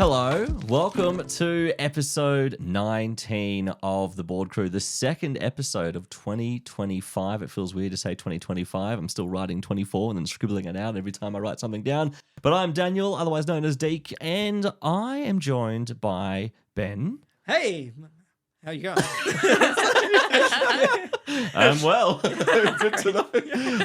hello. Welcome to episode 19 of The Board Crew, the second episode of 2025. It feels weird to say 2025. I'm still writing 24 and then scribbling it out every time I write something down. But I'm Daniel, otherwise known as Deke, and I am joined by Ben. Hey, how you going? I'm well. Good to know.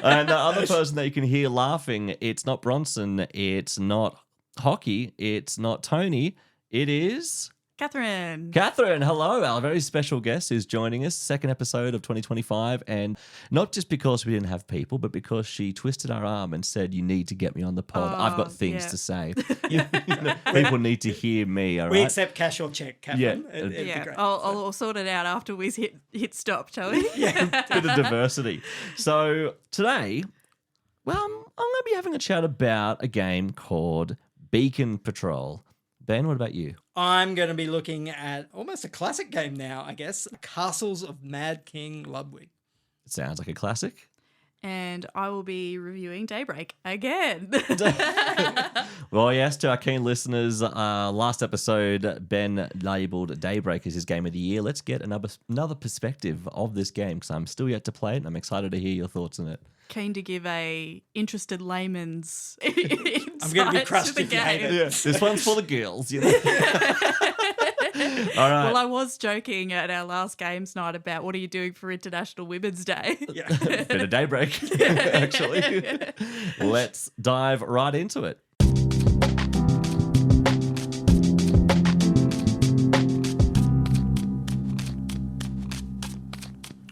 And the other person that you can hear laughing, it's not Bronson, it's not Hockey, it's not Tony, it is Catherine. Catherine. Hello, our very special guest who's joining us, second episode of 2025, and not just because we didn't have people, but because she twisted our arm and said, "You need to get me on the pod. I've got things to say. People need to hear me." All right. We accept cash or check, Catherine. Yeah. It'd be great. I'll sort it out after we hit stop, shall we? Yeah. Bit of diversity. So today, well, I'm going to be having a chat about a game called Beacon Patrol. Ben, what about you? I'm going to be looking at almost a classic game now, I guess. Castles of Mad King Ludwig. It sounds like a classic. And I will be reviewing Daybreak again. Well, yes, to our keen listeners, last episode, Ben labelled Daybreak as his game of the year. Let's get another perspective of this game because I'm still yet to play it and I'm excited to hear your thoughts on it. Keen to give a interested layman's insight I'm going to be crushed to the if you hate game. it. Yeah, this one's for the girls, you know. All right. Well, I was joking at our last games night about what are you doing for International Women's Day? Yeah. Bit of Daybreak, actually. Let's dive right into it.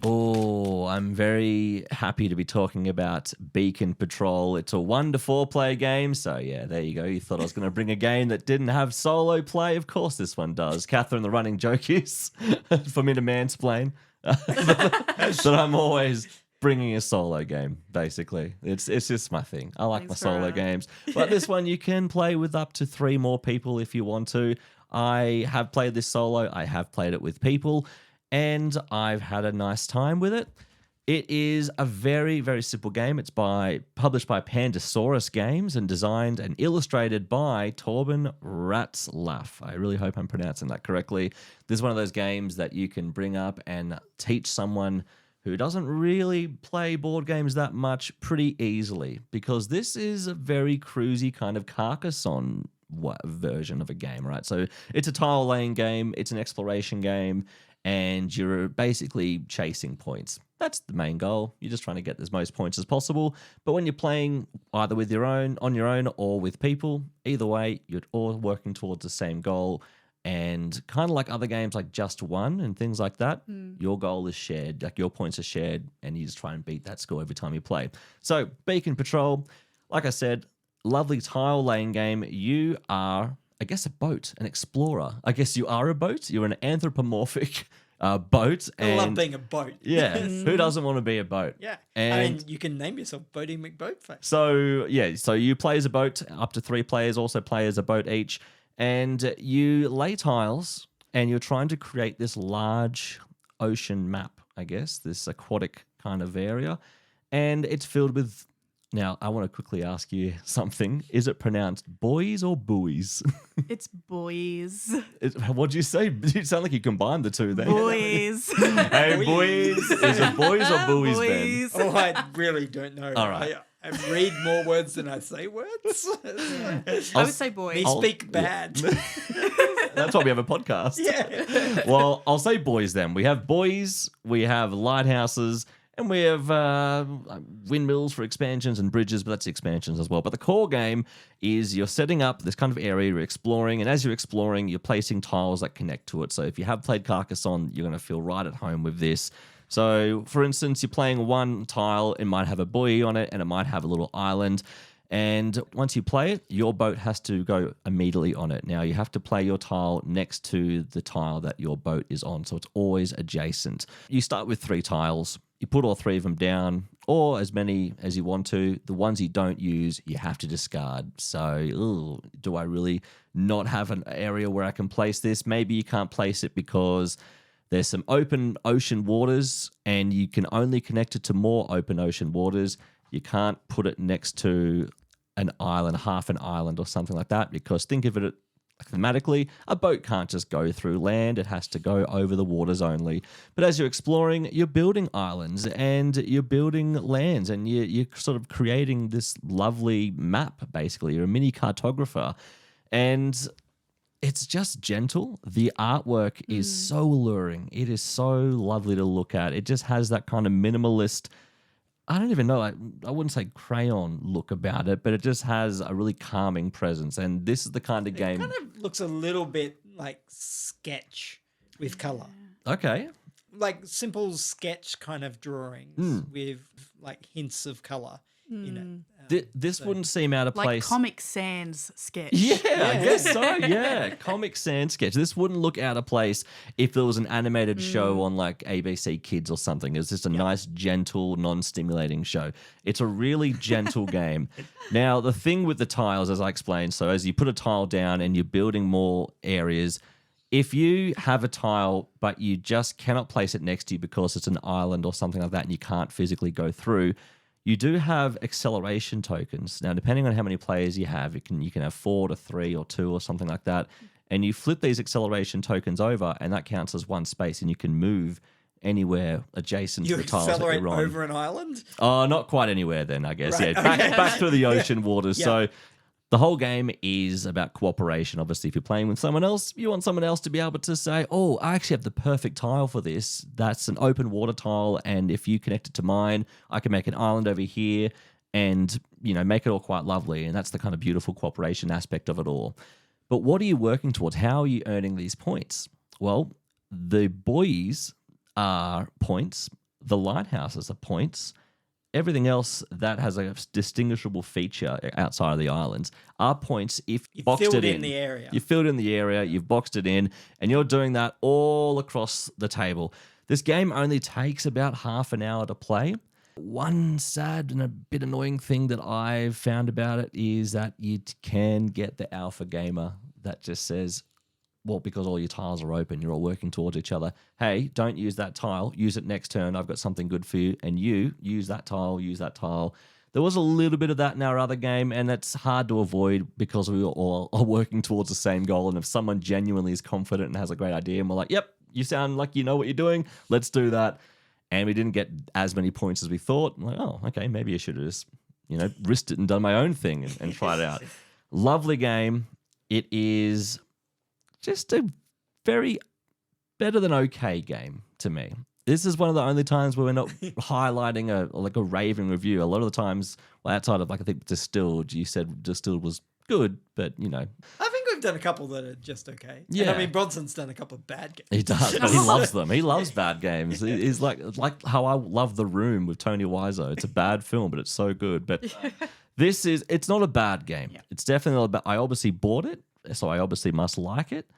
Oh, I'm very happy to be talking about Beacon Patrol. It's a 1 to 4 player game. So, yeah, there you go. You thought I was going to bring a game that didn't have solo play. Of course, this one does. Catherine, the running joke is for me to mansplain that I'm always bringing a solo game, basically. It's just my thing. I like Thanks my for, solo games. But this one, you can play with up to 3 more people if you want to. I have played this solo. I have played it with people. And I've had a nice time with it. It is a very, very simple game. It's published by Pandasaurus Games and designed and illustrated by Torben Ratzlaff. I really hope I'm pronouncing that correctly. This is one of those games that you can bring up and teach someone who doesn't really play board games that much pretty easily, because this is a very cruisy kind of Carcassonne version of a game, right? So it's a tile laying game, it's an exploration game, and you're basically chasing points. That's the main goal. You're just trying to get as most points as possible. But when you're playing either on your own or with people, either way, you're all working towards the same goal. And kind of like other games like Just One and things like that, your goal is shared, like your points are shared, and you just try and beat that score every time you play. So Beacon Patrol, like I said, lovely tile laying game. You are, I guess, a boat, an explorer. I guess you are a boat. You're an anthropomorphic boat. I love being a boat. Yeah, who doesn't want to be a boat? Yeah. And I mean, you can name yourself Boaty McBoatface. so, yeah, so you play as a boat, up to 3 players also play as a boat each, and you lay tiles, and you're trying to create this large ocean map, I guess, this aquatic kind of area, and it's filled with... Now, I want to quickly ask you something. Is it pronounced boys or buoys? It's boys. What'd you say? You sound like you combined the two there. Boys. Hey, boys. Is it boys or buoys, Ben? Boys. Oh, I really don't know. All right. I read more words than I say words. I would say boys. Me speak bad. That's why we have a podcast. Yeah. Well, I'll say boys then. We have buoys, we have lighthouses, and we have windmills for expansions and bridges, but that's expansions as well. But the core game is you're setting up this kind of area, you're exploring, and as you're exploring, you're placing tiles that connect to it. So if you have played Carcassonne, you're going to feel right at home with this. So, for instance, you're playing one tile, it might have a buoy on it, and it might have a little island. And once you play it, your boat has to go immediately on it. Now, you have to play your tile next to the tile that your boat is on, so it's always adjacent. You start with 3 tiles. You put all 3 of them down, or as many as you want to. The ones you don't use, you have to discard. So, do I really not have an area where I can place this? Maybe you can't place it because there's some open ocean waters, and you can only connect it to more open ocean waters. You can't put it next to an island, half an island or something like that, because think of it thematically, a boat can't just go through land, it has to go over the waters only. But as you're exploring, you're building islands and you're building lands, and you're sort of creating this lovely map, basically. You're a mini cartographer. And it's just gentle. The artwork is so alluring. It is so lovely to look at. It just has that kind of minimalist, I don't even know, like, I wouldn't say crayon look about it, but it just has a really calming presence. And this is the kind of game. It kind of looks a little bit like Sketch with color. Okay. Like simple Sketch kind of drawings with like hints of color in it. This wouldn't seem out of Like place. Comic Sans sketch. Yeah, I guess so. Yeah, Comic Sans sketch. This wouldn't look out of place if there was an animated show on like ABC Kids or something. It's just a nice, gentle, non-stimulating show. It's a really gentle game. Now, the thing with the tiles, as I explained, so as you put a tile down and you're building more areas, if you have a tile but you just cannot place it next to you because it's an island or something like that and you can't physically go through, you do have acceleration tokens. Now, depending on how many players you have, you can have 4 to 3 or 2 or something like that. And you flip these acceleration tokens over, and that counts as one space, and you can move anywhere adjacent You to the tiles that accelerate you're on. over an island? Oh, not quite anywhere then, I guess. Right, Yeah, back, okay. back through the ocean waters. Yeah. So the whole game is about cooperation. Obviously, if you're playing with someone else, you want someone else to be able to say, oh, I actually have the perfect tile for this. That's an open water tile, and if you connect it to mine, I can make an island over here and, you know, make it all quite lovely. And that's the kind of beautiful cooperation aspect of it all. But what are you working towards? How are you earning these points? Well, the buoys are points. The lighthouses are points. Everything else that has a distinguishable feature outside of the islands are points if you boxed filled it in. in the area. You filled in the area, you've boxed it in, and you're doing that all across the table. This game only takes about half an hour to play. One sad and a bit annoying thing that I've found about it is that you can get the alpha gamer that just says, well, because all your tiles are open, you're all working towards each other. Hey, don't use that tile. Use it next turn. I've got something good for you. And you use that tile, use that tile. There was a little bit of that in our other game, and it's hard to avoid because we all are working towards the same goal. And if someone genuinely is confident and has a great idea, and we're like, yep, you sound like you know what you're doing, let's do that. And we didn't get as many points as we thought. I'm like, oh, okay, maybe I should have just, risked it and done my own thing and tried it out. Lovely game. It is just a very better than okay game to me. This is one of the only times where we're not highlighting a raving review. A lot of the times, well, outside of I think Distilled, you said Distilled was good, but I think we've done a couple that are just okay. Yeah. And I mean, Bronson's done a couple of bad games. he does. He loves them. He loves bad games. He's like how I love The Room with Tony Wiseau. It's a bad film, but it's so good. But it's not a bad game. Yeah. It's definitely not a bad. I obviously bought it, so I obviously must like it.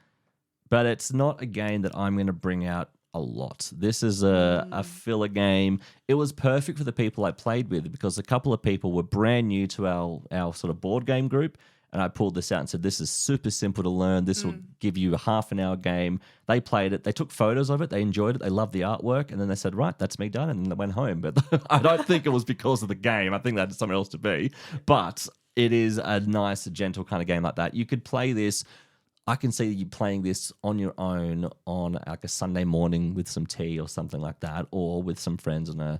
But it's not a game that I'm going to bring out a lot. This is a filler game. It was perfect for the people I played with because a couple of people were brand new to our sort of board game group. And I pulled this out and said, this is super simple to learn. This will give you a half an hour game. They played it. They took photos of it. They enjoyed it. They loved the artwork. And then they said, right, that's me done. And then they went home. But I don't think it was because of the game. I think that's something else to be. But it is a nice, gentle kind of game like that. You could play this. I can see you playing this on your own on like a Sunday morning with some tea or something like that, or with some friends on a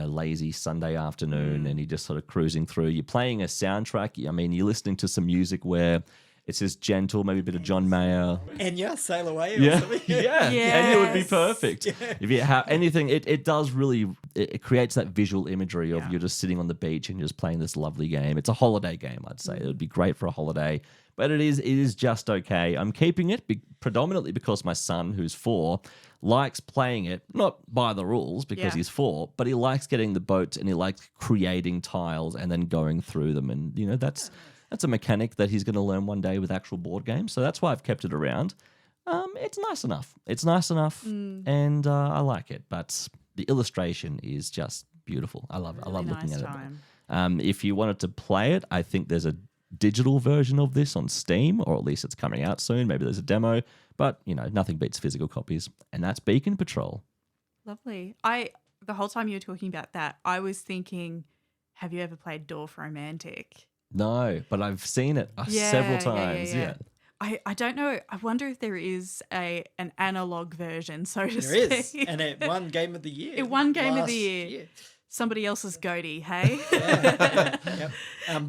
lazy Sunday afternoon, and you're just sort of cruising through. You're playing a soundtrack. I mean, you're listening to some music where it's just gentle, maybe a bit of John Mayer. Enya, Sail Away or Yeah, something. yeah, and it would be Yes. perfect. If you have anything, it does really, it creates that visual imagery of you're just sitting on the beach and you're just playing this lovely game. It's a holiday game, I'd say. It would be great for a holiday, but it is just okay. I'm keeping it predominantly because my son, who's 4, likes playing it, not by the rules because he's 4, but he likes getting the boats and he likes creating tiles and then going through them. And, that's a mechanic that he's going to learn one day with actual board games. So that's why I've kept it around. It's nice enough. And I like it. But the illustration is just beautiful. I love it. I love looking nice at time. it. If you wanted to play it, I think there's a digital version of this on Steam, or at least it's coming out soon. Maybe there's a demo. But, nothing beats physical copies. And that's Beacon Patrol. Lovely. The whole time you were talking about that, I was thinking, have you ever played Dorf Romantic? No, but I've seen it several times. Yeah. I don't know. I wonder if there is an analog version, so to There is, speak. and it won Game of the Year. It won Game of last the Year. Somebody else's goatee, hey? Yep.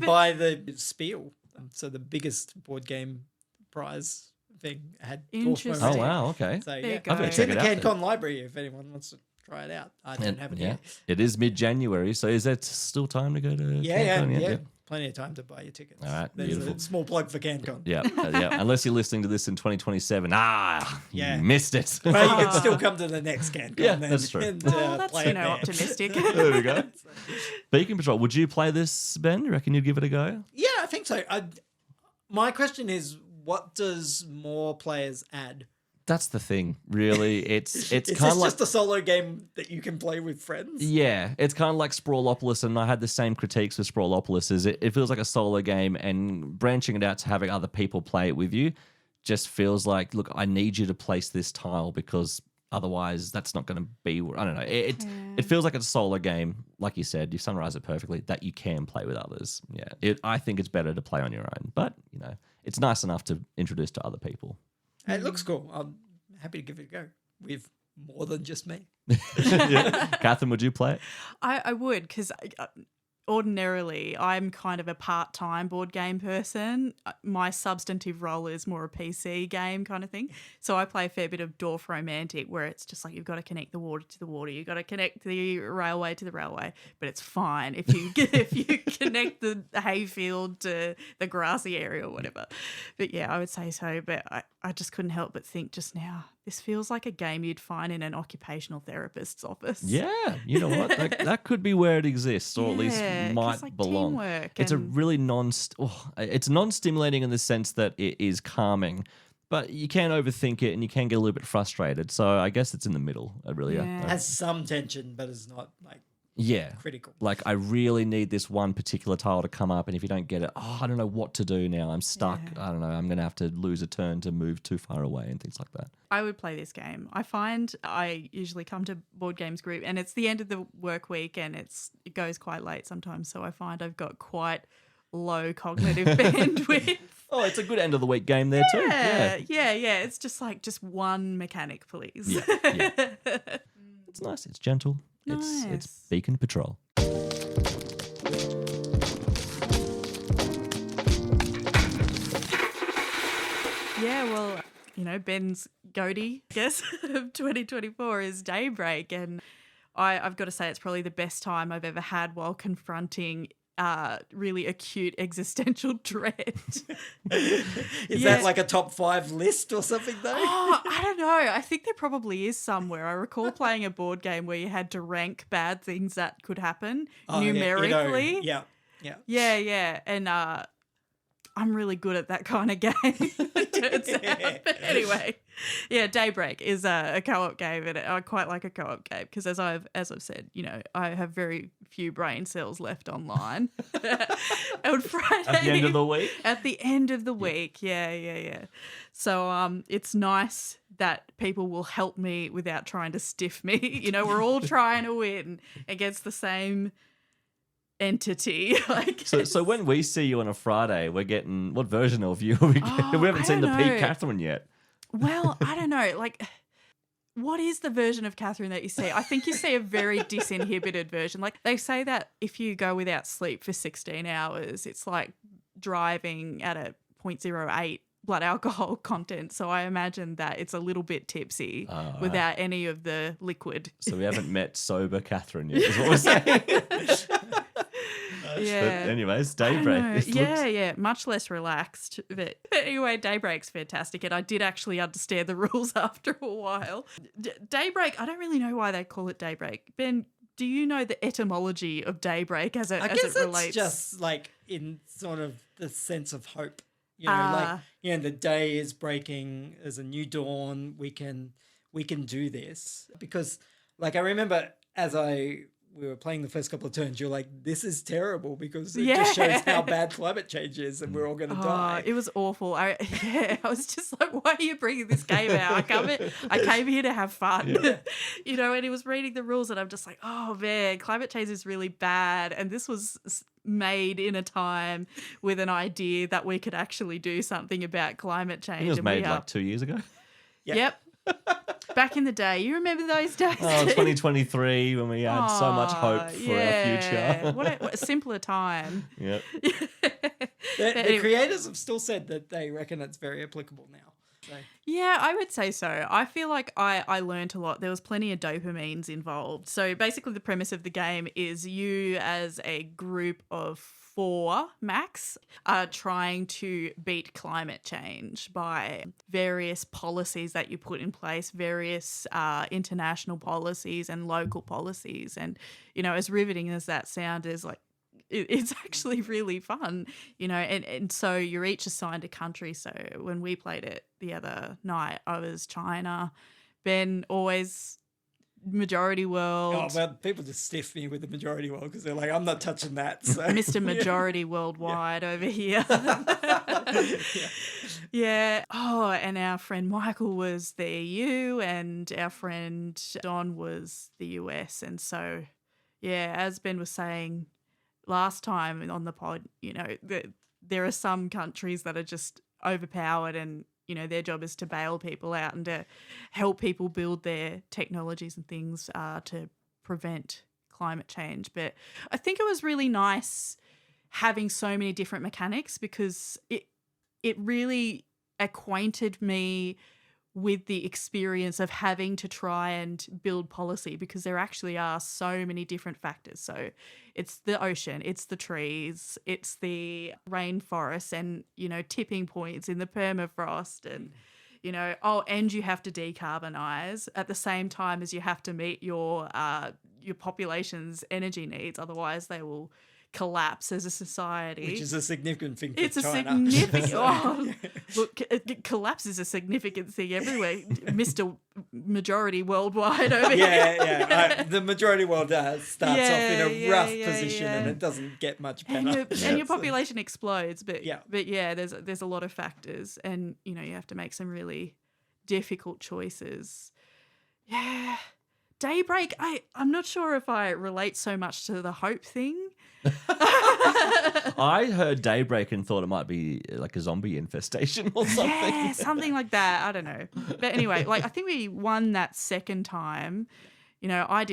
By the Spiel, so the biggest board game prize thing had Dwarf Interesting. Oh, Momentum. wow. Okay. So There yeah, you go. it's in the Check it out CanCon library if anyone wants to try it out. I don't And, have it yeah, yet. it is mid-January, so is that still time to go to Yeah, CanCon? yeah. Plenty of time to buy your tickets. All right, There's beautiful. a small plug for CanCon. Yeah, yeah. Unless you're listening to this in 2027. Yeah. You missed it. Well, you can still come to the next CanCon. Yeah, then that's true. And, Oh, that's, play you it know, there. optimistic. There we go. Beacon Patrol. Would you play this, Ben? You reckon you'd give it a go? Yeah, I think so. My question is, what does more players add? That's the thing, really. It's Is kind this of like just a solo game that you can play with friends? yeah, it's kind of like Sprawlopolis, and I had the same critiques with Sprawlopolis. Is it feels like a solo game, and branching it out to having other people play it with you just feels like, look, I need you to place this tile because otherwise that's not going to be. I don't know. It feels like it's a solo game, like you said. You summarize it perfectly. That you can play with others. Yeah, I think it's better to play on your own, but you know, it's nice enough to introduce to other people. It looks cool. I'm happy to give it a go with more than just me. Yeah. Catherine, would you play it? I would, because ordinarily I'm kind of a part-time board game person. My substantive role is more a PC game kind of thing. So I play a fair bit of Dwarf Romantic, where it's just like you've got to connect the water to the water, you've got to connect the railway to the railway, but it's fine if you if you connect the hayfield to the grassy area or whatever. But yeah, I would say so. But I just couldn't help but think just now, this feels like a game you'd find in an occupational therapist's office. Yeah, you know what? That could be where it exists, or at least Yeah, 'cause, might like, belong. teamwork It's a and- really it's non-stimulating in the sense that it is calming, but you can overthink it and you can get a little bit frustrated. So I guess it's in the middle. Yeah. Has some tension, but it's not like yeah. critical. Like, I really need this one particular tile to come up, and if you don't get it, I don't know what to do now. I'm stuck. Yeah. I don't know. I'm going to have to lose a turn to move too far away and things like that. I would play this game. I find I usually come to board games group and it's the end of the work week and it goes quite late sometimes. So I find I've got quite low cognitive bandwidth. Oh, it's a good end of the week game there too. Yeah. It's just like just one mechanic, please. Yeah. It's nice. It's gentle. It's Nice. Beacon Patrol. Yeah, well, you know, Ben's goatee, I guess, of 2024 is Daybreak. And I've got to say, it's probably the best time I've ever had while confronting really acute existential dread. Is Yeah. that like a top 5 list or something though? Oh, I don't know. I think there probably is somewhere. I recall playing a board game where you had to rank bad things that could happen Oh, yeah, numerically. Yeah. Yeah. And I'm really good at that kind of game, it turns out. But anyway, yeah, Daybreak is a co-op game, and I quite like a co-op game because as I've said, you know, I have very few brain cells left online. On Friday, At the end of the week? At the end of the week, yeah. So it's nice that people will help me without trying to stiff me. You know, we're all trying to win against the same entity. So when we see you on a Friday, we're getting what version of you? Are we getting? We haven't I seen the don't peak know. Catherine yet. Well, I don't know. Like, what is the version of Catherine that you see? I think you see a very disinhibited version. Like, they say that if you go without sleep for 16 hours, it's like driving at a 0.08 blood alcohol content. So I imagine that it's a little bit tipsy right. without any of the liquid. So we haven't met sober Catherine yet, is what we're saying. Yeah. But anyways, I don't Daybreak. know. This looks- Yeah, much less relaxed. But anyway, Daybreak's fantastic, and I did actually understand the rules after a while. Daybreak, I don't really know why they call it Daybreak. Ben, do you know the etymology of Daybreak as I it guess relates? it's just like in sort of the sense of hope. You know, Ah. the day is breaking, there's a new dawn, we can do this. Because like I remember as I we were playing the first couple of turns, you're like, this is terrible because it just shows how bad climate change is and we're all going to die. It was awful. I was just like, why are you bringing this game out? I came here to have fun, you know, and he was reading the rules and I'm just like, oh man, climate change is really bad. And this was made in a time with an idea that we could actually do something about climate change. It was and made like 2 years ago. Yep. Back in the day. You remember those days? Oh, 2023 when we had so much hope for our future. What a simpler time. Yep. The creators have still said that they reckon it's very applicable now. So. Yeah, I would say so. I feel like I learned a lot. There was plenty of dopamines involved. So basically the premise of the game is you as a group of 4 max are trying to beat climate change by various policies that you put in place, various international policies and local policies. And, you know, as riveting as that sound is, like, it's actually really fun, you know, and so you're each assigned a country. So when we played it the other night, I was China. Ben always majority world. Oh, well, people just stiff me with the majority world because they're like, I'm not touching that. So. Mr. Majority Worldwide over here. Yeah. Oh, and our friend Michael was the EU and our friend Don was the US. And so, yeah, as Ben was saying last time on the pod, you know, there are some countries that are just overpowered and, you know, their job is to bail people out and to help people build their technologies and things to prevent climate change. But I think it was really nice having so many different mechanics because it really acquainted me with the experience of having to try and build policy because there actually are so many different factors. So it's the ocean, it's the trees, it's the rainforests and, you know, tipping points in the permafrost and, you know, and you have to decarbonize at the same time as you have to meet your population's energy needs. Otherwise they will collapse as a society. Which is a significant thing for China. a Significant... look, collapse is a significant thing everywhere. Mr. Majority Worldwide over here. Yeah. The majority world starts off in a rough position and it doesn't get much better. And your population explodes. But yeah, there's a lot of factors and, you know, you have to make some really difficult choices. Yeah. Daybreak, I'm not sure if I relate so much to the hope thing. I heard Daybreak and thought it might be like a zombie infestation or something. Yeah, something like that. I don't know. But anyway, like I think we won that second time. You know, I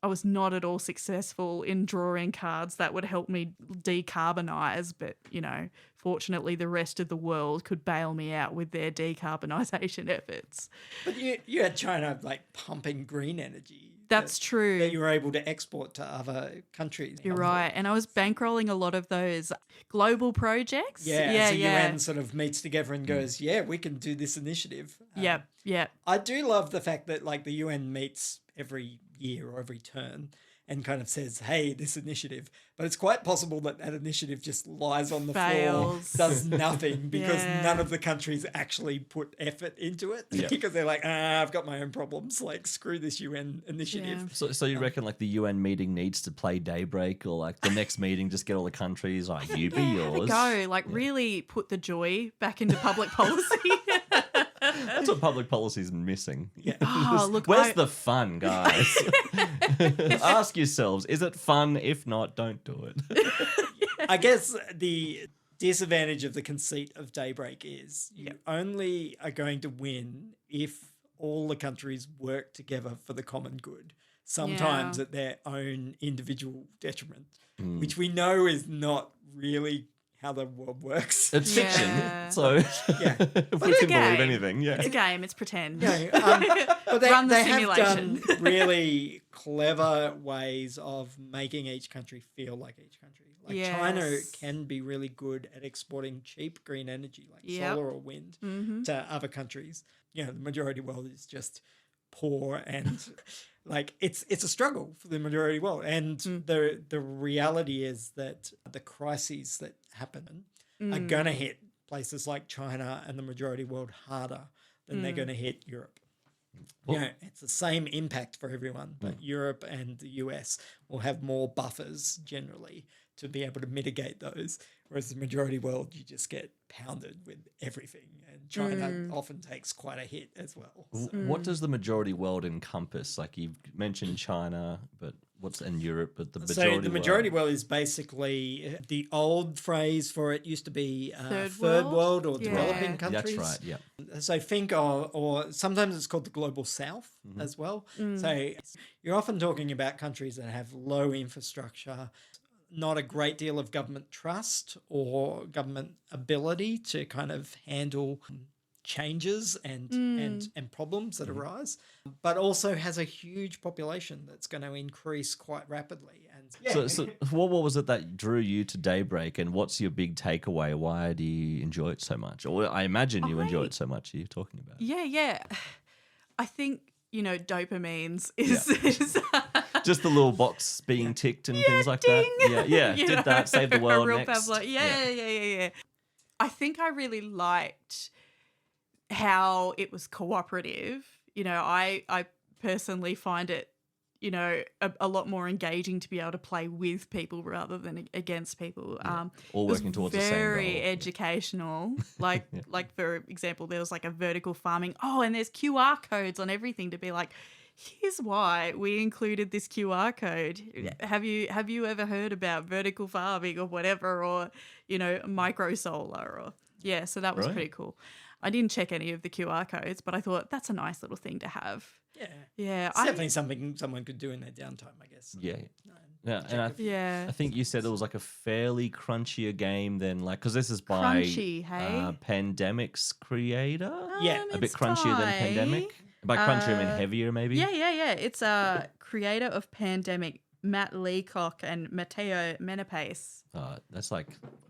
was not at all successful in drawing cards that would help me decarbonize. But, you know, fortunately the rest of the world could bail me out with their decarbonisation efforts. But you had China like pumping green energy. That's true. That you were able to export to other countries. You're right. And I was bankrolling a lot of those global projects. Yeah. UN sort of meets together and goes, yeah, we can do this initiative. Yep. I do love the fact that like the UN meets every year or every term and kind of says, hey, this initiative. But it's quite possible that initiative just lies on the floor, does nothing because none of the countries actually put effort into it because they're like, I've got my own problems. Like, screw this UN initiative. Yeah. So you reckon like the UN meeting needs to play Daybreak or like the next meeting just get all the countries, you be yours. Go. Like really put the joy back into public policy. That's what public policy is missing. Yeah. Look, where's the fun, guys? Ask yourselves, is it fun? If not, don't do it. I guess the disadvantage of the conceit of Daybreak is you only are going to win if all the countries work together for the common good, sometimes at their own individual detriment, which we know is not really how the world works. It's fiction, so we can believe anything. Yeah, it's a game. It's pretend. But they have done simulation. really clever ways of making each country feel like each country. Like China can be really good at exporting cheap green energy, like solar or wind, to other countries. You know, the majority world is just poor and like it's a struggle for the majority world. And the reality is that the crises that happen are going to hit places like China and the majority world harder than they're going to hit Europe. It's the same impact for everyone, but Europe and the US will have more buffers generally to be able to mitigate those, whereas the majority world, you just get pounded with everything, and China often takes quite a hit as well. So. What does the majority world encompass? Like you've mentioned China, but what's in Europe? But the majority world is basically the old phrase for it used to be third world or developing countries. That's right. Yeah. So think of, or sometimes it's called the global south as well. So you're often talking about countries that have low infrastructure, not a great deal of government trust or government ability to kind of handle changes and problems that arise, but also has a huge population that's going to increase quite rapidly. And So what was it that drew you to Daybreak, and what's your big takeaway? Why do you enjoy it so much? Or I imagine you enjoy it so much. You're talking about. Yeah. I think dopamines is just the little box being ticked and things like ding. that. Yeah. Did that, save the world next. Yeah. I think I really liked how it was cooperative. I personally find it, a lot more engaging to be able to play with people rather than against people. All working towards the same goal. Very educational. Like for example, there was like a vertical farming. Oh, and there's QR codes on everything to be like, here's why we included this QR code. Have you ever heard about vertical farming or whatever, or micro solar or so that was pretty cool. I didn't check any of the QR codes, but I thought that's a nice little thing to have. Yeah. It's definitely something someone could do in their downtime, I guess. I think you said it was like a fairly crunchier game than because this is by Pandemic's creator. A bit crunchier than Pandemic. By crunchier, I mean heavier, maybe. Yeah. It's a creator of Pandemic, Matt Leacock and Matteo Menapace. That's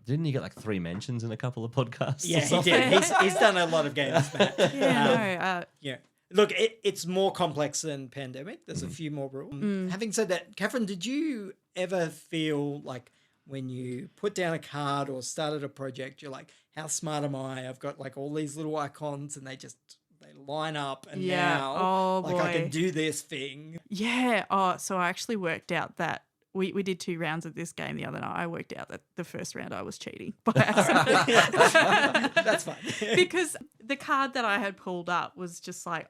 didn't he get 3 mentions in a couple of podcasts? Yeah, he did. He's done a lot of games, Matt. Look, it's more complex than Pandemic. There's a few more rules. Having said that, Catherine, did you ever feel like when you put down a card or started a project, you're like, how smart am I? I've got all these little icons and they line up and now I can do this thing. Yeah. So I actually worked out that we did 2 rounds of this game the other night. I worked out that the first round I was cheating by accident. That's fine. Because the card that I had pulled up was just like,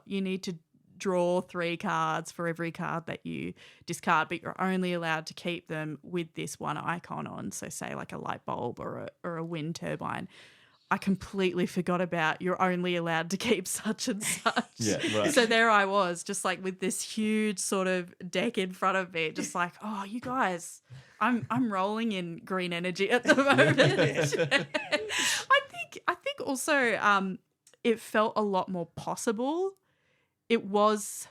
you need to draw 3 cards for every card that you discard, but you're only allowed to keep them with this one icon on. So say like a light bulb or a wind turbine. I completely forgot about you're only allowed to keep such and such. Yeah, right. So there I was, just with this huge sort of deck in front of me, just you guys, I'm rolling in green energy at the moment. I think also it felt a lot more possible. It was,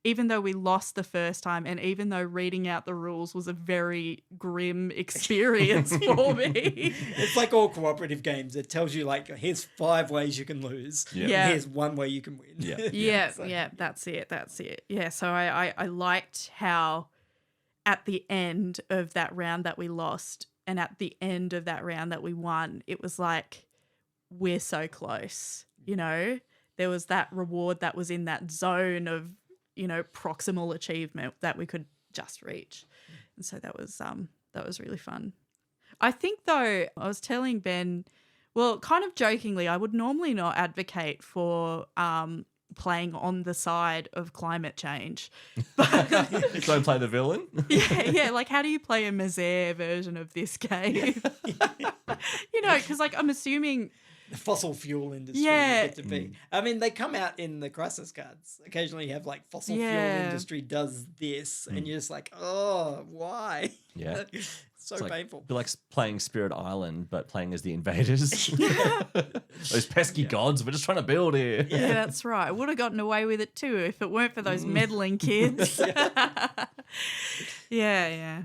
even though we lost the first time and even though reading out the rules was a very grim experience for me. It's like all cooperative games. It tells you here's 5 ways you can lose. And here's 1 way you can win. That's it. Yeah, so I liked how at the end of that round that we lost and at the end of that round that we won, it was like, we're so close, There was that reward that was in that zone of proximal achievement that we could just reach. And so that was really fun. I think though, I was telling Ben, well, kind of jokingly, I would normally not advocate for playing on the side of climate change. But don't play the villain? Yeah, how do you play a Mazare version of this game? Because I'm assuming the fossil fuel industry get to be. I mean, they come out in the crisis cards. Occasionally you have fossil fuel industry does this and you're just why? Yeah. So painful. Be like playing Spirit Island, but playing as the invaders. Those pesky gods, we're just trying to build here. Yeah, that's right. I would have gotten away with it too if it weren't for those meddling kids. Yeah.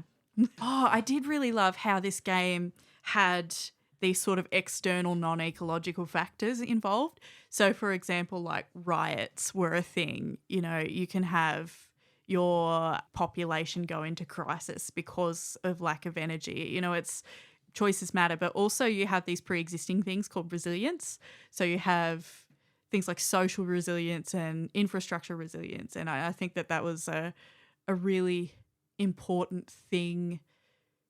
I did really love how this game had these sort of external non-ecological factors involved. So, for example, riots were a thing. You can have your population go into crisis because of lack of energy. It's choices matter, but also you have these pre-existing things called resilience. So you have things like social resilience and infrastructure resilience. And I think that was a really important thing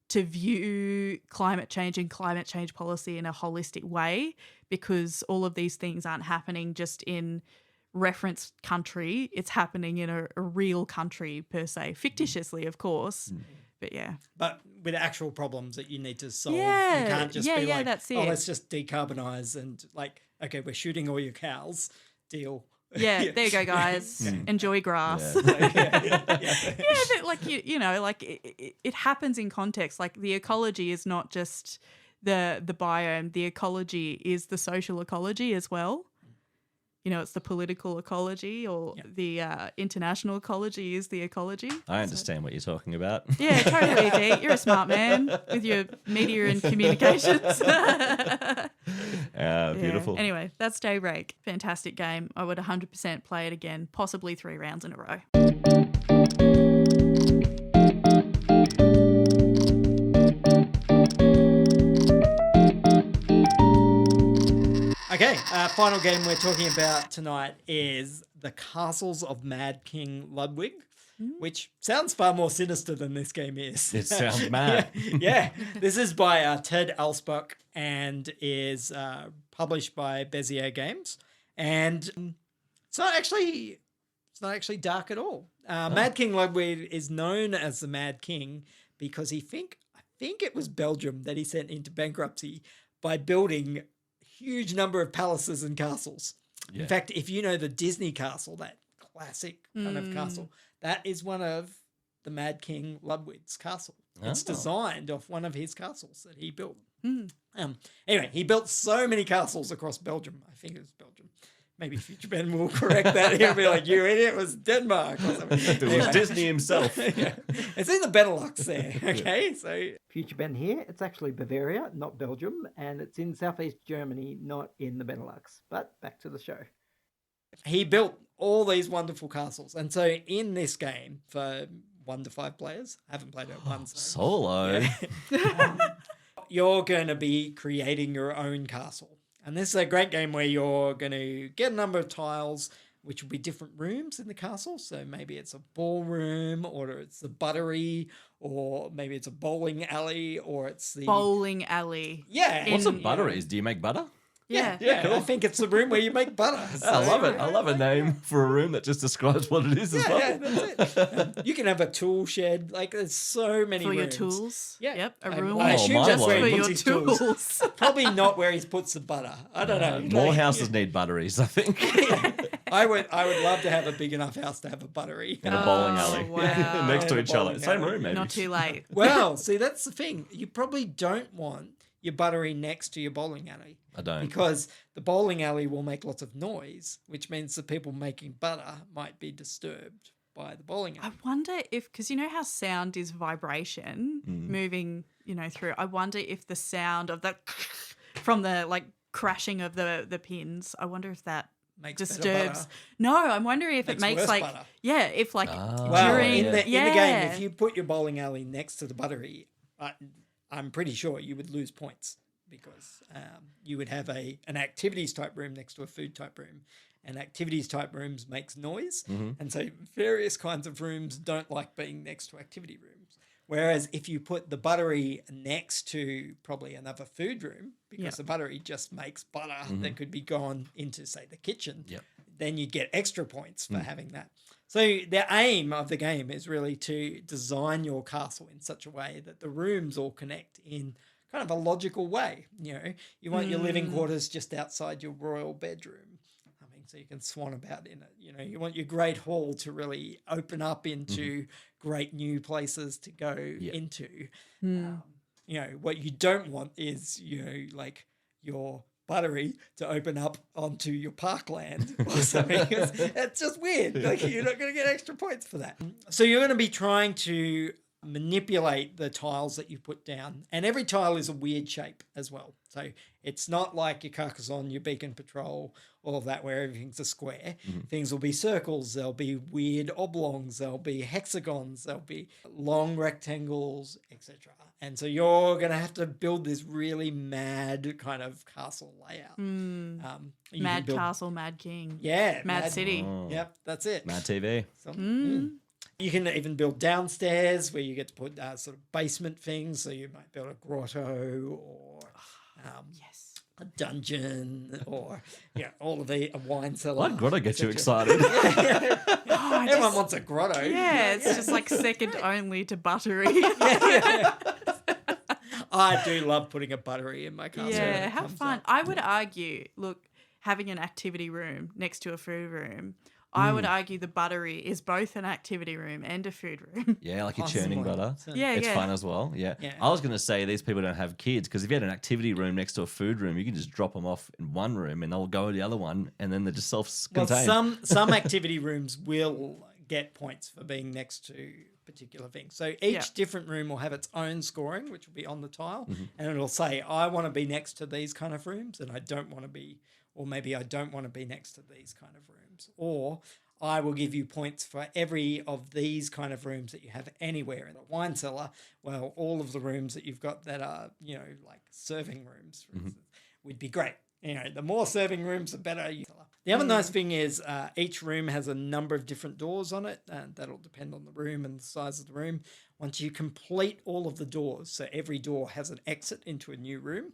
to view climate change and climate change policy in a holistic way, because all of these things aren't happening just in reference country. It's happening in a real country per se, fictitiously, of course. But yeah. But with actual problems that you need to solve. Yeah. You can't just be like, that's it. oh, let's just decarbonize and like, okay, we're shooting all your cows. Deal. Yeah, there you go, guys. Enjoy grass. Yeah. But like you know, like it happens in context. Like the ecology is not just the biome. The ecology is the social ecology as well. You know, it's the political ecology, or the international ecology is the ecology. I understand what you're talking about. Yeah, totally, Dee. You're a smart man with your media and communications. Beautiful. Yeah. Anyway, that's Daybreak. Fantastic game. I would 100% play it again, possibly 3 rounds in a row. Okay, final game we're talking about tonight is The Castles of Mad King Ludwig, which sounds far more sinister than this game is. It sounds mad. Yeah. This is by Ted Alspach and is published by Bezier Games. And it's not actually dark at all. Mad King Ludwig is known as the Mad King because I think it was Belgium that he sent into bankruptcy by building huge number of palaces and castles. Yeah. In fact, if you know the Disney castle, that classic kind of castle, that is one of the Mad King Ludwig's castle. It's designed off one of his castles that he built. Anyway, he built so many castles across Belgium. I think it was Belgium. Maybe Future Ben will correct that. He'll be like, you idiot, it was Denmark or something. It was Disney himself. Yeah. It's in the Benelux there, okay? So Future Ben here. It's actually Bavaria, not Belgium, and it's in southeast Germany, not in the Benelux. But back to the show. He built all these wonderful castles. And so in this game, for 1 to 5 players, I haven't played it once. Solo. Yeah. You're going to be creating your own castle. And this is a great game where you're going to get a number of tiles, which will be different rooms in the castle. So maybe it's a ballroom, or it's the buttery, or maybe it's a bowling alley, or it's the... Bowling alley. Yeah. What's a buttery? Do you make butter? Yeah. Cool. I think it's the room where you make butter. So, I love it. I love a name for a room that just describes what it is as well. Yeah, that's it. You can have a tool shed. Like, there's so many for rooms. your tools. Yeah. Yep. A room I assume just where for he your puts his tools. tools. Probably not where he puts the butter. I don't know. More houses need butteries, I think. I would love to have a big enough house to have a buttery. In a bowling alley. Wow. Next to In a each other. bowling Same alley. room, maybe. Not too late. Well, see, that's the thing. You probably don't want your buttery next to your bowling alley. I don't. Because the bowling alley will make lots of noise, which means the people making butter might be disturbed by the bowling alley. I wonder if, because you know how sound is vibration moving, you know, through. I wonder if the sound of the from the like crashing of the pins. I wonder if that Makes disturbs. No, I'm wondering if it makes worse like butter. if like Well, during in the game, if you put your bowling alley next to the buttery, I'm pretty sure you would lose points because you would have an activities type room next to a food type room, and activities type rooms makes noise, and so various kinds of rooms don't like being next to activity rooms. Whereas if you put the buttery next to probably another food room, because the buttery just makes butter that could be gone into, say, the kitchen, then you get extra points for having that. So the aim of the game is really to design your castle in such a way that the rooms all connect in kind of a logical way. You know, you want your living quarters just outside your royal bedroom. I mean, so you can swan about in it. You know, you want your great hall to really open up into great new places to go into. You know, what you don't want is, you know, like your buttery to open up onto your parkland or something. It's just weird. Like, you're not going to get extra points for that. So you're going to be trying to manipulate the tiles that you put down. And every tile is a weird shape as well. So it's not like your Carcassonne, your Beacon Patrol, all of that where everything's a square. Things will be circles, there'll be weird oblongs, there'll be hexagons, there'll be long rectangles, etc. And so you're going to have to build this really mad kind of castle layout. Mad Castle, Mad King. Yeah. Mad City. Oh. Yep, that's it. Mad TV. So, You can even build downstairs where you get to put sort of basement things. So you might build a grotto or Yes. a dungeon or all of a wine cellar. What grotto gets you excited? Everyone wants a grotto. Yeah, it's just like second only to Buttery. I do love putting a buttery in my castle. when Yeah, it how comes fun. up. I would argue, look, having an activity room next to a food room, I would argue the Buttery is both an activity room and a food room. Yeah, like you're churning butter. Yeah, It's yeah. fun as well. Yeah. Yeah. I was going to say these people don't have kids because if you had an activity room next to a food room, you can just drop them off in one room and they'll go to the other one and then they're just Well, self-contained. some activity rooms will get points for being next to particular things. So each different room will have its own scoring, which will be on the tile, and it'll say, I want to be next to these kind of rooms and I don't want to be, or maybe I don't want to be next to these kind of rooms. Or I will give you points for every of these kind of rooms that you have anywhere in the wine cellar. Well, all of the rooms that you've got that are, like serving rooms, for instance, would be great. The more serving rooms, the better. The other nice thing is each room has a number of different doors on it, and that'll depend on the room and the size of the room. Once you complete all of the doors, so every door has an exit into a new room,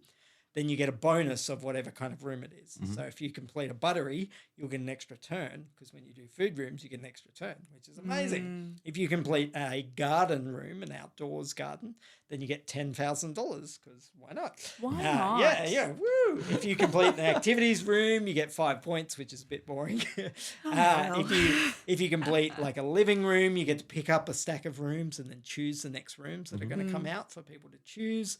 then you get a bonus of whatever kind of room it is. So if you complete a buttery, you'll get an extra turn because when you do food rooms, you get an extra turn, which is amazing. If you complete a garden room, an outdoors garden, then you get $10,000 because why not? Why not? Yeah, woo! If you complete the activities room, you get 5 points, which is a bit boring. well. If you complete like a living room, you get to pick up a stack of rooms and then choose the next rooms that are going to come out for people to choose.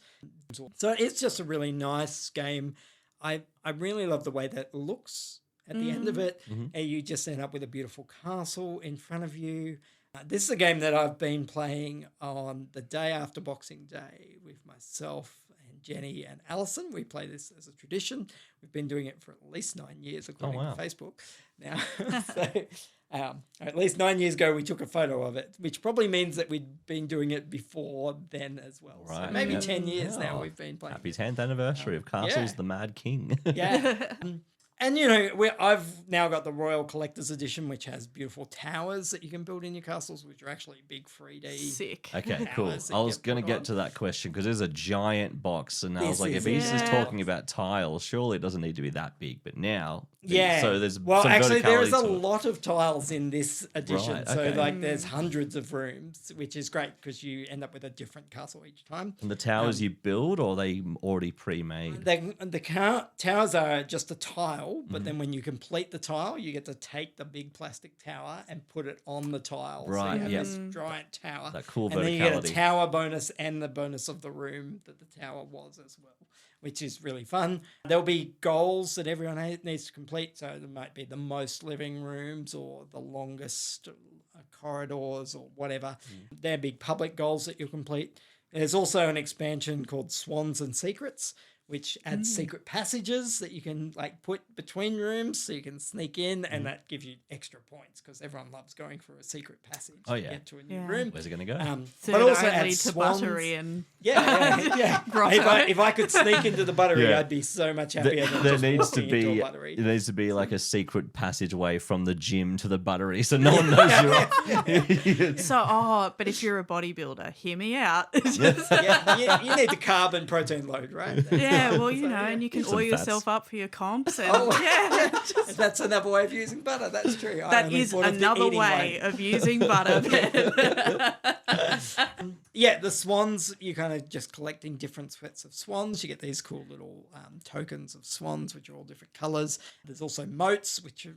So it's just a really nice game. I really love the way that it looks at the end of it. And you just end up with a beautiful castle in front of you. This is a game that I've been playing on the day after Boxing Day with myself and Jenny and Alison. We play this as a tradition. We've been doing it for at least 9 years, according to Facebook. Now, at least 9 years ago, we took a photo of it, which probably means that we'd been doing it before then as well. Right, So maybe yeah. 10 years now Oh, we've been playing. Happy 10th anniversary of Castles the Mad King. Yeah. And, I've now got the Royal Collector's Edition, which has beautiful towers that you can build in your castles, which are actually big 3D. Sick. Okay, cool. Hours that I you was get going to put get on. to that question because there's a giant box, and I was This like, is if he's just it. talking about tiles, surely it doesn't need to be that big. But now, Yeah. so there's well, some actually, there is a verticality to it. lot of tiles in this edition. Right, So, okay. there's hundreds of rooms, which is great because you end up with a different castle each time. And the towers you build, or are they already pre-made? The towers are just a tile, but Mm-hmm. then when you complete the tile, you get to take the big plastic tower and put it on the tile. So Right, you have yeah. this giant tower. That cool and then you get a verticality. tower bonus and the bonus of the room that the tower was as well, which is really fun. There'll be goals that everyone needs to complete. So there might be the most living rooms or the longest corridors or whatever. They're big public goals that you'll complete. There's also an expansion called Swans and Secrets, which adds secret passages that you can put between rooms so you can sneak in, and that gives you extra points because everyone loves going for a secret passage Oh, to yeah. get to a new Yeah. room. Where's it going to go? Third But also only adds to swans. Buttery and Yeah. Grotto. If I could sneak into the buttery, Yeah. I'd be so much happier than There just needs to walking into be a buttery. it needs to be like a secret passageway from the gym to the buttery, so no one knows you're. so but if you're a bodybuilder, hear me out. Just- Yeah, you need the carb and protein load, right? yeah, well, and you can Some oil fats. yourself up for your comps, and Oh, yeah, That's another way of using butter. That's true. I that only is thought of the another eating way of using butter. Yeah, the swans, you're kind of just collecting different sets of swans. You get these cool little tokens of swans, which are all different colours. There's also moats, which are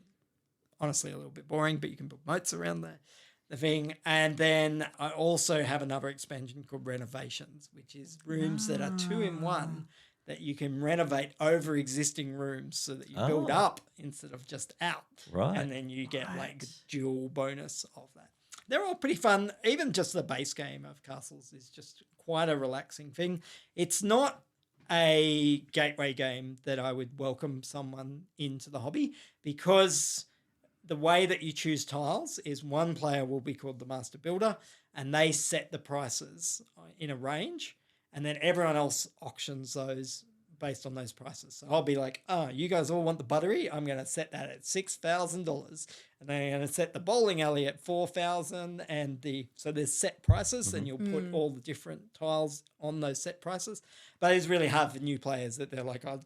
honestly a little bit boring, but you can build moats around the thing. And then I also have another expansion called Renovations, which is rooms that are 2-in-1 that you can renovate over existing rooms so that you build Oh. up instead of just out. Right. And then you get like dual bonus of that. they're all pretty fun. Even just the base game of Castles is just quite a relaxing thing. It's not a gateway game that I would welcome someone into the hobby, because the way that you choose tiles is one player will be called the master builder, and they set the prices in a range, and then everyone else auctions those based on those prices. So I'll be like, you guys all want the buttery? I'm going to set that at $6,000. And then I'm going to set the bowling alley at $4,000. And so there's set prices, and you'll put all the different tiles on those set prices. But it's really hard for new players that they're like, I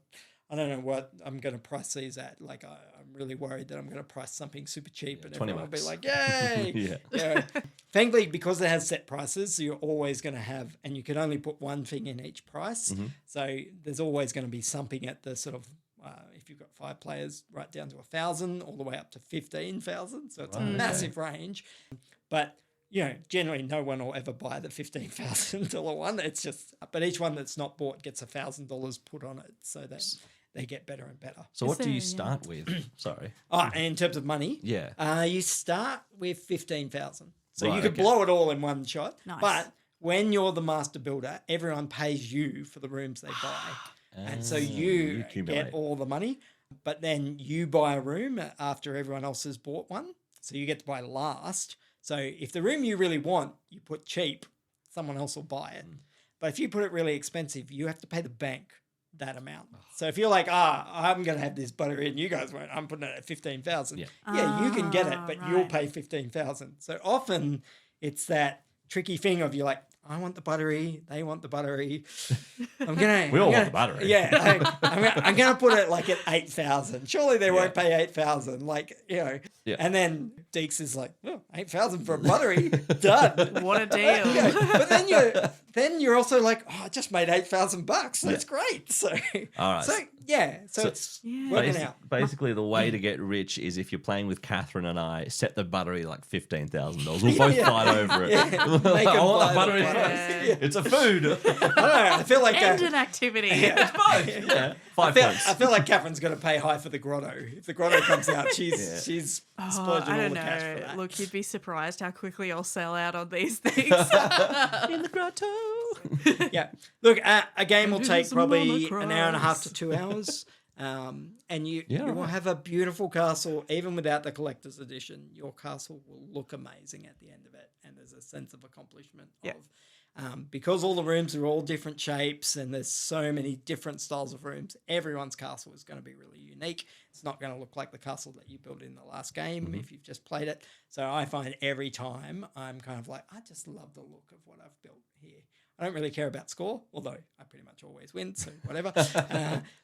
don't know what I'm going to price these at. Like, I'm really worried that I'm going to price something super cheap, and everyone will be like, yay! Yeah. Thankfully, because it has set prices, so you're always going to have, and you can only put one thing in each price. So there's always going to be something at the sort of, if you've got 5 players, right down to 1,000, all the way up to 15,000. So it's a massive range. But generally no one will ever buy the $15,000 one. It's just, but each one that's not bought gets $1,000 put on it, so that they get better and better. So what do you start with? Sorry. In terms of money, you start with 15,000. So you could blow it all in one shot. Nice. But when you're the master builder, everyone pays you for the rooms they buy, and so you get all the money. But then you buy a room after everyone else has bought one, so you get to buy last. So if the room you really want, you put cheap, someone else will buy it. But if you put it really expensive, you have to pay the bank that amount. So if you're like, I'm going to have this buttery and you guys won't, I'm putting it at 15,000. You can get it, but you'll pay 15,000. So often it's that tricky thing of you're like, I want the buttery, they want the buttery. We all want the buttery. Yeah, I'm going to put it like at 8,000. Surely they won't pay 8,000. And then Deeks is like, 8,000 for a buttery, done. What a deal! But then you're also like, I just made $8,000. That's great. So, all right. So it's working out. Basically, the way to get rich is if you're playing with Catherine and I, set the buttery like $15,000. We'll both fight over it. I want the buttery first. It's a food. I don't know. I feel like and an activity. It's both. 5 points. I feel like Catherine's going to pay high for the grotto. If the grotto comes out, she's splurging all the cash for that. Look, you'd be surprised how quickly I'll sell out on these things. In the grotto. Look, a game will take probably an hour and a half to 2 hours. And you will have a beautiful castle, even without the collector's edition. Your castle will look amazing at the end of it, and there's a sense of accomplishment because all the rooms are all different shapes and there's so many different styles of rooms. Everyone's castle is going to be really unique. It's not going to look like the castle that you built in the last game if you've just played it. So I find every time I'm kind of like, I just love the look of what I've built here. I don't really care about score, although I pretty much always win, so whatever.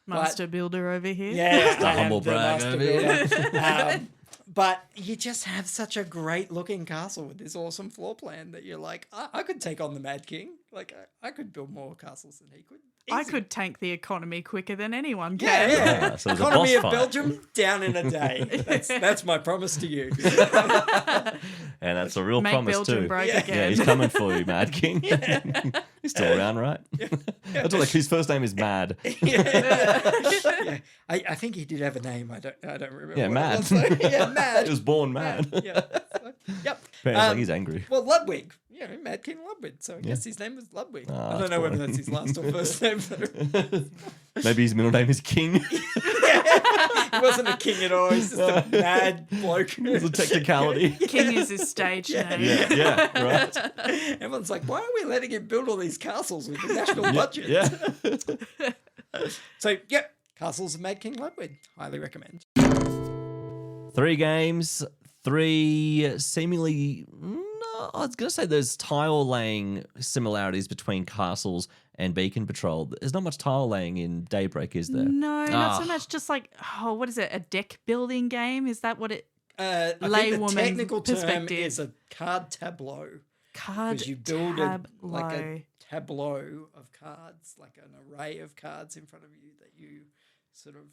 Master builder over here. Yeah, the humble brag over here. But you just have such a great looking castle with this awesome floor plan that you're like, I could take on the Mad King. Like, I could build more castles than he could. Easy. I could tank the economy quicker than anyone can. Yeah. So economy of Belgium down in a day. That's my promise to you. And that's a real promise Belgium too. Broke Yeah, again. he's coming for you, Mad King. He's still around, right? That's like his first name is Mad. I think he did have a name. I don't remember. Yeah, Mad. Mad. He was born mad. Yep. Apparently, like he's angry. Well, Ludwig. Mad King Ludwig. So I guess his name was Ludwig. I don't know whether that's his last or first name. Maybe his middle name is King. He wasn't a king at all. He's just a mad bloke. It's a technicality. King is his stage name. Yeah, right. Everyone's like, why are we letting him build all these castles with the national budget? Yeah. So, Castles of Mad King Ludwig. Highly recommend. 3 games, 3 seemingly... I was going to say there's tile laying similarities between Castles and Beacon Patrol. There's not much tile laying in Daybreak, is there? No, not so much. Just like, what is it? A deck building game? Is that what it? I think the technical term is a card tableau. Because you build a tableau of cards, like an array of cards in front of you that you sort of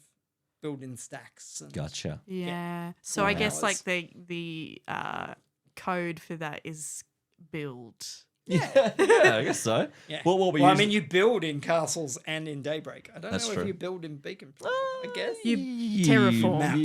build in stacks. And Gotcha. Yeah. So I guess like the code for that is build. Yeah, I guess so. Yeah. Well, what we I usually- mean, you build in castles and in Daybreak. I don't That's know true. if you build in Beacon Patrol. I guess. terraform.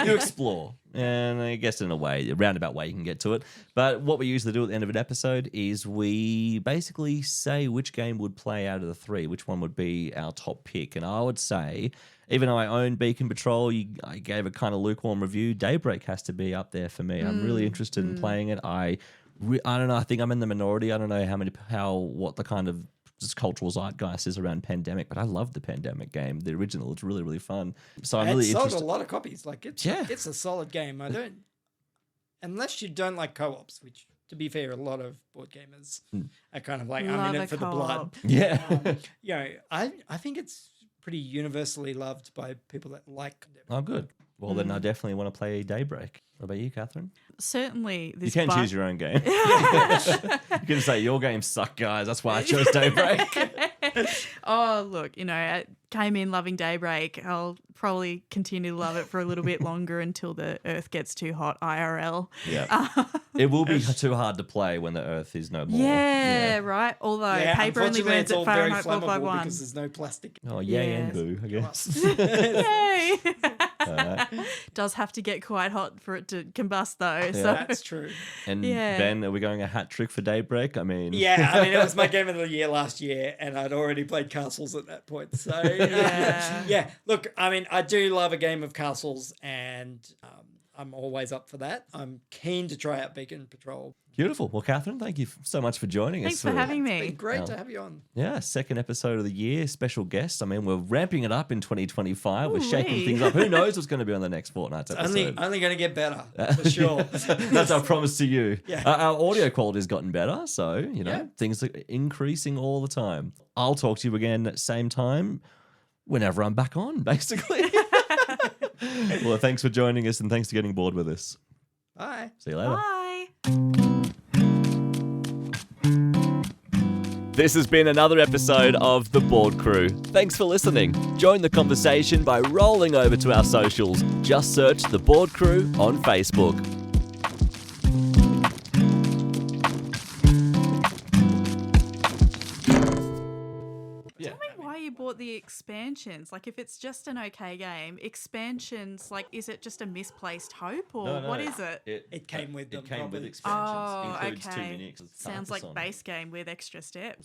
You explore. And I guess in a roundabout way, you can get to it. But what we usually do at the end of an episode is we basically say which game would play out of the three, which one would be our top pick. And I would say, even though I own Beacon Patrol, I gave a kind of lukewarm review. Daybreak has to be up there for me. I'm really interested in playing it. I don't know. I think I'm in the minority. I don't know what the kind of just cultural zeitgeist is around Pandemic, but I love the Pandemic game. The original is really, really fun. So I'm really sold interested. a lot of copies. Like it's a solid game. Unless you don't like co-ops, which to be fair, a lot of board gamers are kind of like, I'm in it for the blood. Yeah. I think it's pretty universally loved by people that like Pandemic. Oh, good. Well, then I definitely want to play Daybreak. What about you, Catherine? Certainly, You can choose your own game. You can say, your games suck, guys. That's why I chose Daybreak. Oh, look, I came in loving Daybreak. I'll probably continue to love it for a little bit longer until the Earth gets too hot IRL. Yeah. It will be too hard to play when the Earth is no more. Yeah, right. Although paper only unfortunately, burns it's at all very Fahrenheit flammable 451. because there's no plastic. Oh, yay and Yes. boo, I guess. Yay! Does have to get quite hot for it to combust, though. So That's true. And Yeah. Ben, are we going a hat trick for Daybreak? I mean, Yeah, it was my game of the year last year, and I'd already played Castles at that point. So, yeah. Look, I do love a game of Castles, and I'm always up for that. I'm keen to try out Beacon Patrol. Beautiful. Well, Catherine, thank you so much for joining thanks us. for having It's me. been great to have you on. Yeah, second episode of the year, special guest. I mean, we're ramping it up in 2025. We're shaking Ooh-wee. things up. Who knows what's going to be on the next fortnight's episode? Only going to get better, for sure. That's our promise to you. Yeah. Our audio quality's gotten better, so, Yeah. things are increasing all the time. I'll talk to you again at same time whenever I'm back on, basically. Well, thanks for joining us and thanks for getting bored with us. Bye. See you later. Bye. This has been another episode of The Board Crew. Thanks for listening. Join the conversation by rolling over to our socials. Just search The Board Crew on Facebook. Tell me why you bought the expansions. Like, if it's just an okay game, expansions, like, is it just a misplaced hope or what is it? It came with them, It came with probably. expansions. Oh, Includes okay. 2 mini Sounds like base game with extra steps.